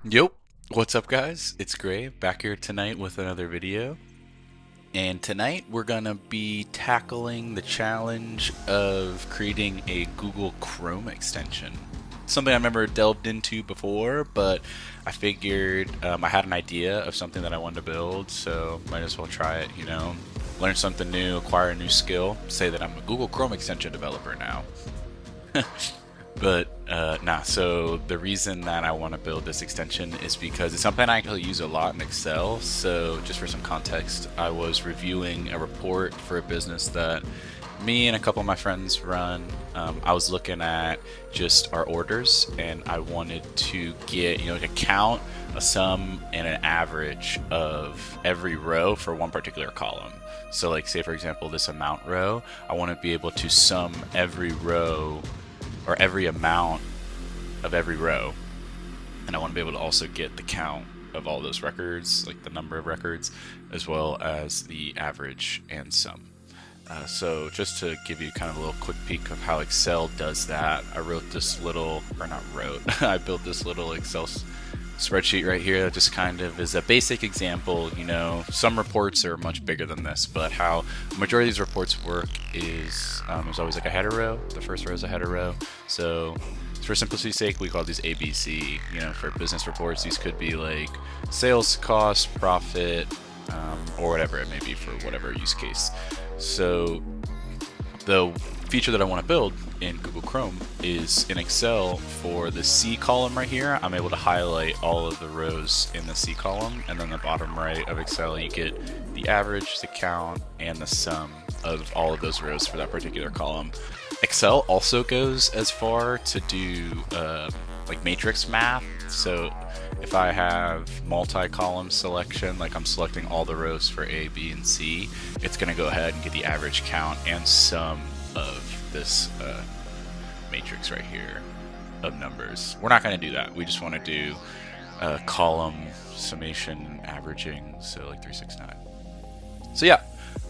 Yo, what's up guys? It's Gray back here tonight with another video. And tonight we're gonna be tackling the challenge of creating a Google Chrome extension. Something I've never delved into before, but I figured I had an idea of something that I wanted to build, so might as well try it, learn something new, acquire a new skill, say that I'm a Google Chrome extension developer now. But nah, so the reason that I want to build this extension is because it's something I actually use a lot in Excel. So just for some context, I was reviewing a report for a business that me and a couple of my friends run. I was looking at just our orders, and I wanted to get, like a count, a sum, and an average of every row for one particular column. So like say for example this amount row, I want to be able to sum every row or every amount of every row, and I want to be able to also get the count of all those records, like the number of records, as well as the average and sum. So just to give you kind of a little quick peek of how Excel does that, I wrote this little, or not wrote, I built this little Excel spreadsheet right here that just kind of is a basic example. Some reports are much bigger than this, but how the majority of these reports work is there's always like a header row. The first row is a header row. So for simplicity's sake, we call these ABC. For business reports, these could be like sales, cost, profit, or whatever it may be for whatever use case. So the feature that I want to build in Google Chrome is in Excel for the C column right here. I'm able to highlight all of the rows in the C column, and then the bottom right of Excel you get the average, the count, and the sum of all of those rows for that particular column. Excel also goes as far to do like matrix math. So if I have multi-column selection, like I'm selecting all the rows for A, B, and C, it's going to go ahead and get the average count and sum of this matrix right here of numbers. We're not going to do that. We just want to do column summation averaging, so like 369. So yeah,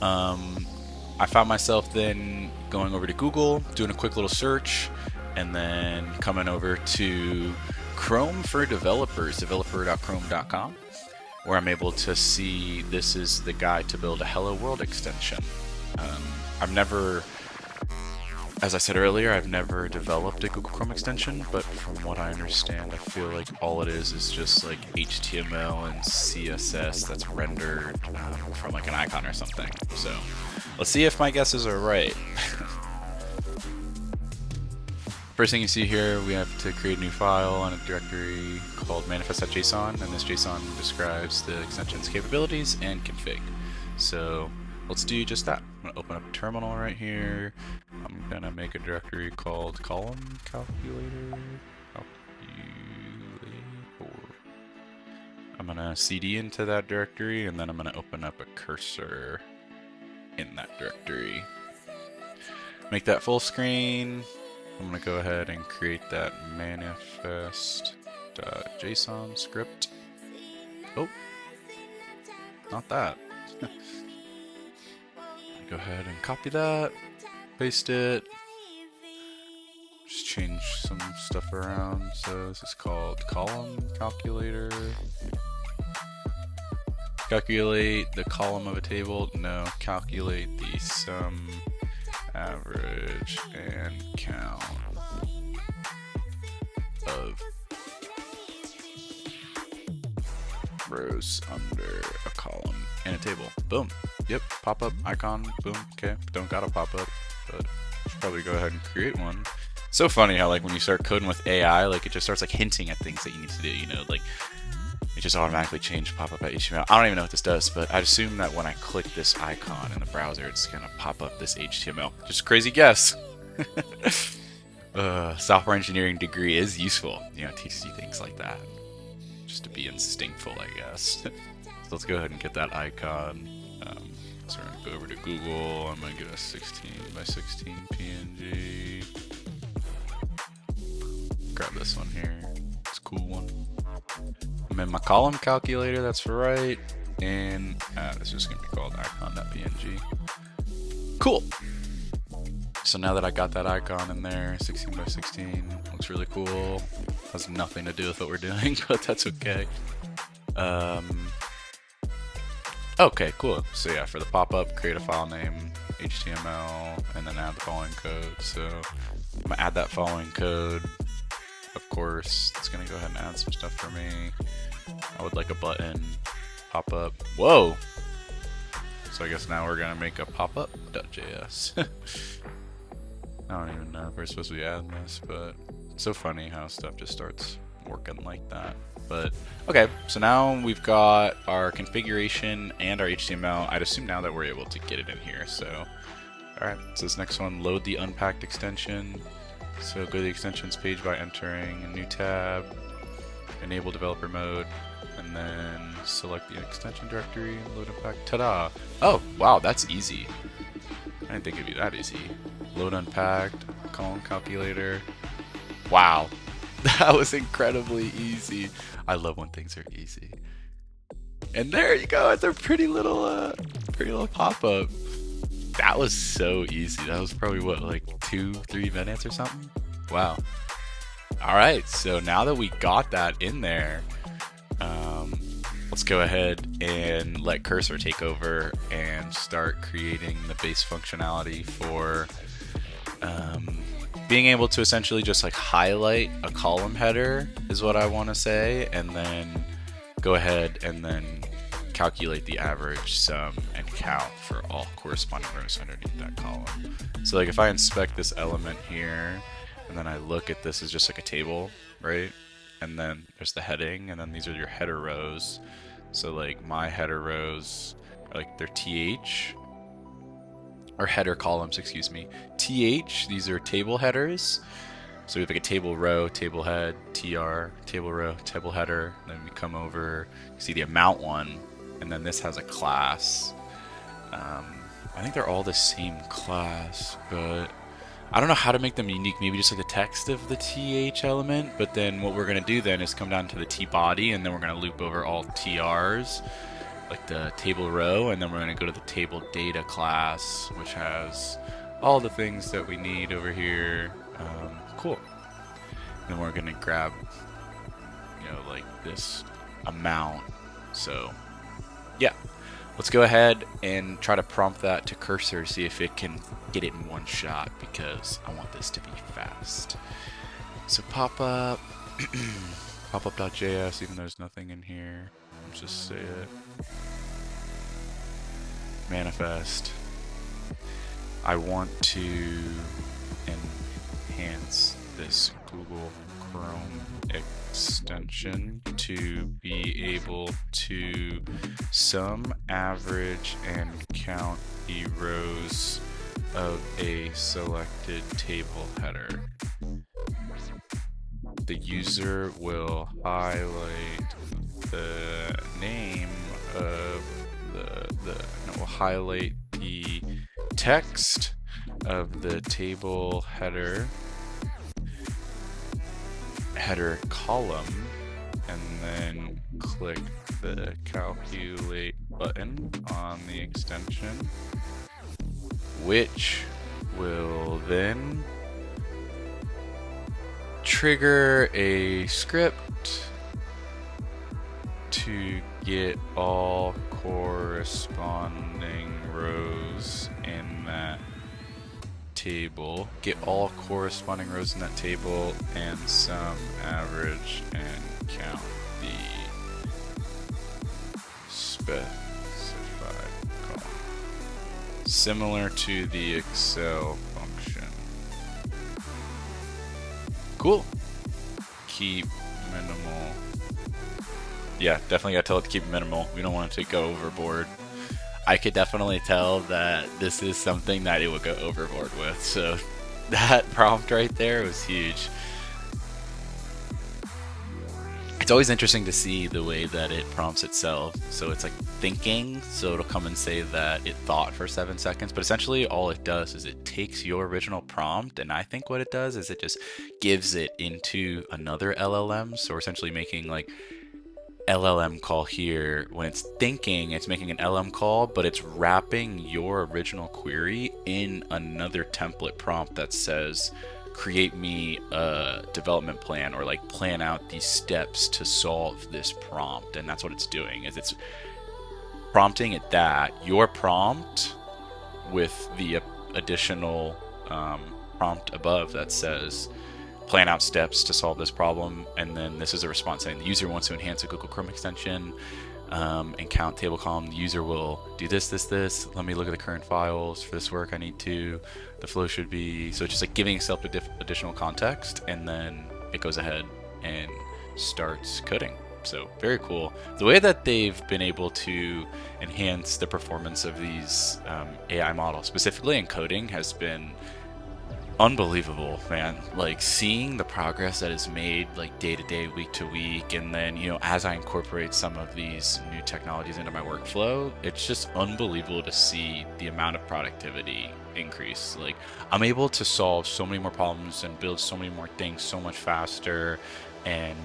I found myself then going over to Google, doing a quick little search, and then coming over to Chrome for developers, developer.chrome.com, where I'm able to see this is the guide to build a Hello World extension. I've never, as I said earlier, I've never developed a Google Chrome extension, but from what I understand, I feel like all it is just like HTML and CSS that's rendered from like an icon or something. So let's see if my guesses are right. First thing you see here, we have to create a new file on a directory called manifest.json, and this JSON describes the extension's capabilities and config. So let's do just that. I'm going to open up a terminal right here. I'm going to make a directory called column calculator. I'm going to cd into that directory, and then I'm going to open up a cursor in that directory. Make that full screen. I'm going to go ahead and create that manifest.json script. Oh, not that. Go ahead and copy that, paste it, just change some stuff around. So this is called column calculator. Calculate the column of a table. No, calculate the sum, average, and count of rows under a column in a table. Boom. Yep. Pop up icon. Boom. Okay. Don't gotta pop up, but should probably go ahead and create one. So funny how like when you start coding with AI, like it just starts like hinting at things that you need to do. Like it just automatically changed pop up at HTML. I don't even know what this does, but I'd assume that when I click this icon in the browser, it's gonna pop up this HTML. Just a crazy guess. Software engineering degree is useful. It teaches you things like that. Just to be instinctful, I guess. So let's go ahead and get that icon. So we're gonna go over to Google. I'm gonna get a 16 by 16 PNG. Grab this one here. It's a cool one. I'm in my column calculator, that's right. And this is gonna be called icon.png. Cool. So now that I got that icon in there, 16 by 16, looks really cool. Has nothing to do with what we're doing, but that's okay. Okay, cool. So yeah, for the pop-up, create a file name, HTML, and then add the following code. So I'm gonna add that following code. Of course, it's gonna go ahead and add some stuff for me. I would like a button, pop-up. Whoa! So I guess now we're gonna make a pop-up.js. I don't even know if we're supposed to be adding this, but it's so funny how stuff just starts working like that. But okay, so now we've got our configuration and our HTML. I'd assume now that we're able to get it in here. So, all right, so this next one, load the unpacked extension. So go to the extensions page by entering a new tab, enable developer mode, and then select the extension directory, load unpack. Ta-da! Oh, wow, that's easy. I didn't think it'd be that easy. Load unpacked, column calculator. Wow, that was incredibly easy. I love when things are easy. And there you go. It's a pretty little pop-up. That was so easy. That was probably what, like 2-3 minutes or something? Wow. All right. So now that we got that in there, let's go ahead and let Cursor take over and start creating the base functionality for being able to essentially just like highlight a column header is what I want to say, and then go ahead and then calculate the average, sum, and count for all corresponding rows underneath that column. So like if I inspect this element here, and then I look at this as just like a table, right? And then there's the heading, and then these are your header rows. So like my header rows are like they're TH, or header columns, excuse me. TH, these are table headers. So we have like a table row, table head, TR, table row, table header. Then we come over, you see the amount one, and then this has a class. I think they're all the same class, but I don't know how to make them unique. Maybe just like the text of the TH element, but then what we're gonna do then is come down to the T body, and then we're gonna loop over all TRs, like the table row, and then we're going to go to the table data class, which has all the things that we need over here. Cool. And then we're going to grab, like this amount. So yeah, let's go ahead and try to prompt that to Cursor, see if it can get it in one shot, because I want this to be fast. So pop up, pop-up.js, even though there's nothing in here. Let's just say it. Manifest. I want to enhance this Google Chrome extension to be able to sum, average, and count the rows of a selected table header. The user will highlight the name of it will highlight the text of the table header column, and then click the calculate button on the extension, which will then trigger a script to get all corresponding rows in that table, and sum, average, and count the specified column. Similar to the Excel function. Cool. Keep minimal. Yeah, definitely gotta tell it to keep minimal. We don't want it to go overboard. I could definitely tell that this is something that it would go overboard with. So that prompt right there was huge. It's always interesting to see the way that it prompts itself. So it's like thinking, so it'll come and say that it thought for 7 seconds, but essentially all it does is it takes your original prompt, and I think what it does is it just gives it into another LLM. So we're essentially making like LLM call here. When it's thinking, it's making an LM call, but it's wrapping your original query in another template prompt that says create me a development plan or like plan out these steps to solve this prompt. And that's what it's doing, is it's prompting it that your prompt with the additional prompt above that says plan out steps to solve this problem, and then this is a response saying the user wants to enhance a Google Chrome extension and count table column. The user will do this. Let me look at the current files for this work. I need to. The flow should be. So it's just like giving itself additional context, and then it goes ahead and starts coding. So very cool. The way that they've been able to enhance the performance of these AI models, specifically in coding, has been unbelievable, man. Like seeing the progress that is made like day to day, week to week, and then as I incorporate some of these new technologies into my workflow, it's just unbelievable to see the amount of productivity increase. Like I'm able to solve so many more problems and build so many more things so much faster, and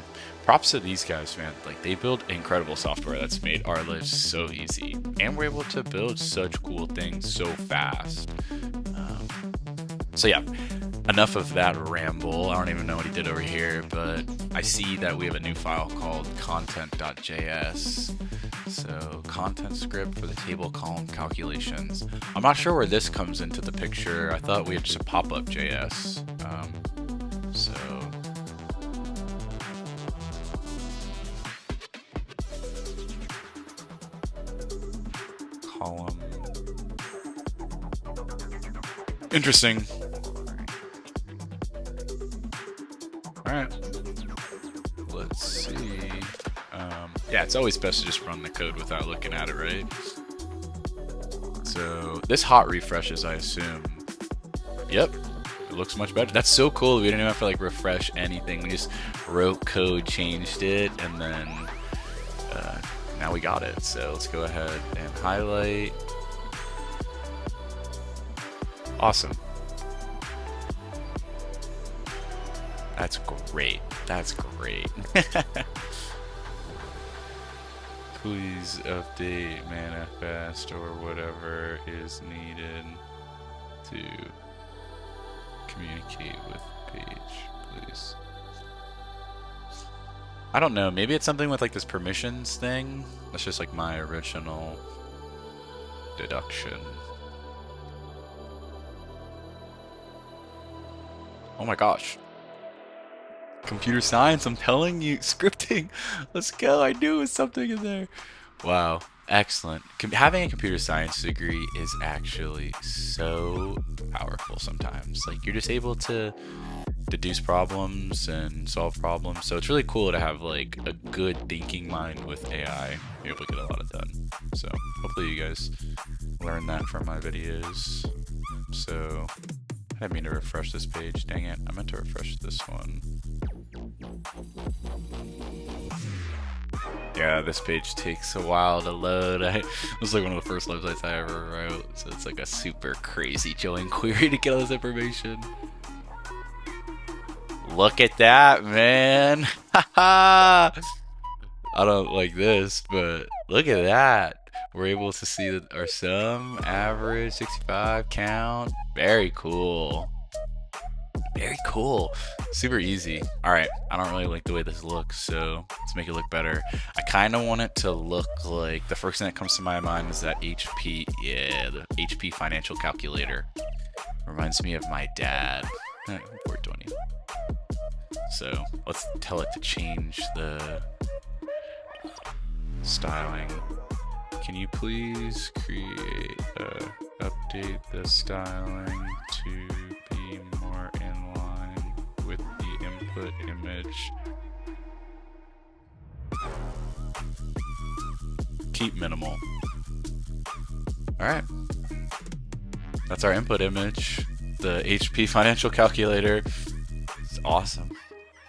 props to these guys, man. Like they build incredible software that's made our lives so easy, and we're able to build such cool things so fast. So yeah, enough of that ramble. I don't even know what he did over here, but I see that we have a new file called content.js. So content script for the table column calculations. I'm not sure where this comes into the picture. I thought we had just a pop-up JS. So column. Interesting. Alright, let's see. Yeah, it's always best to just run the code without looking at it, right? So this hot refreshes, I assume. Yep, it looks much better. That's so cool. We didn't even have to like refresh anything. We just wrote code, changed it, and then now we got it. So let's go ahead and highlight. Awesome. That's great. That's great. Please update manifest or whatever is needed to communicate with page, please. I don't know. Maybe it's something with like this permissions thing. That's just like my original deduction. Oh my gosh. Computer science, I'm telling you, scripting. Let's go. I knew it was something in there. Wow, excellent. Having a computer science degree is actually so powerful sometimes. Like you're just able to deduce problems and solve problems. So it's really cool to have like a good thinking mind with AI. You're able to get a lot of done. So hopefully you guys learn that from my videos. So I didn't mean to refresh this page. Dang it. I meant to refresh this one. Yeah, this page takes a while to load. It was like one of the first websites I ever wrote. So it's like a super crazy join query to get all this information. Look at that, man. I don't like this, but look at that. We're able to see that our sum, average, 65, count. Very cool. Very cool. Super easy. Alright, I don't really like the way this looks, so let's make it look better. I kind of want it to look like, the first thing that comes to my mind is that HP, yeah, the HP financial calculator. Reminds me of my dad. 420. So let's tell it to change the styling. Can you please update the styling to be more in line with the input image? Keep minimal. Alright. That's our input image. The HP financial calculator. It's awesome.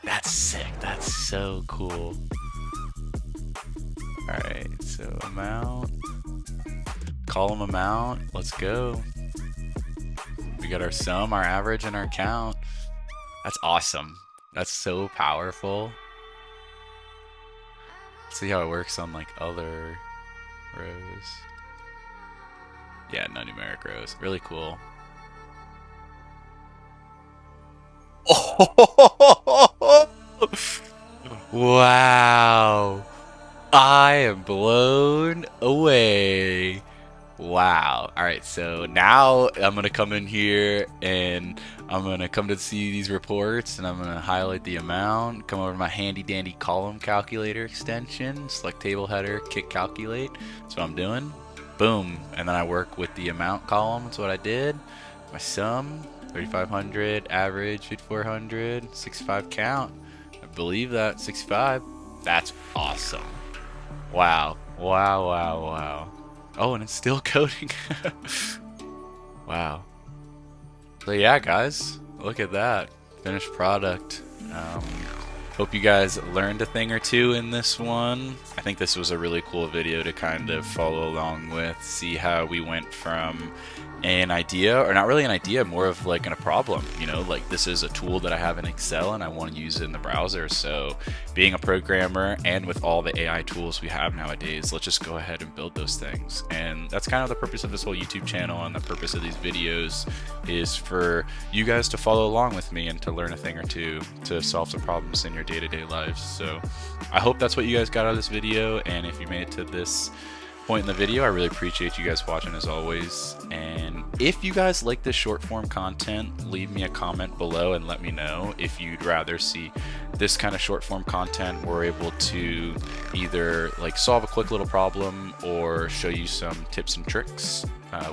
That's sick. That's so cool. Alright, so amount. Column amount. Let's go. We got our sum, our average, and our count. That's awesome. That's so powerful. Let's see how it works on like other rows. Yeah, no numeric rows. Really cool. Wow. I am blown away. Wow. All right. So now I'm going to come in here and I'm going to come to see these reports and I'm going to highlight the amount, come over to my handy dandy column calculator extension, select table header, kick calculate. That's what I'm doing. Boom. And then I work with the amount column. That's what I did. My sum, 3,500, average, 5,400, 65 count. I believe that, 65. That's awesome. Wow. Wow, wow, wow. Oh, and it's still coding. Wow. So yeah, guys, look at that. Finished product. Hope you guys learned a thing or two in this one. I think this was a really cool video to kind of follow along with, see how we went from an idea, or not really an idea, more of like a problem, you know, like this is a tool that I have in Excel and I want to use it in the browser. So being a programmer and with all the AI tools we have nowadays, let's just go ahead and build those things. And that's kind of the purpose of this whole YouTube channel, and the purpose of these videos is for you guys to follow along with me and to learn a thing or two to solve some problems in your day-to-day lives. So I hope that's what you guys got out of this video, and if you made it to this point in the video, I really appreciate you guys watching as always. And if you guys like this short form content, leave me a comment below and let me know if you'd rather see this kind of short form content where we're able to either like solve a quick little problem or show you some tips and tricks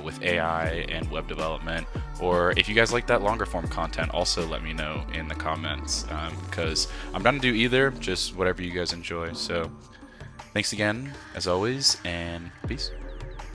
with AI and web development. Or if you guys like that longer form content, also let me know in the comments, because I'm down to do either, just whatever you guys enjoy. So thanks again, as always, and peace.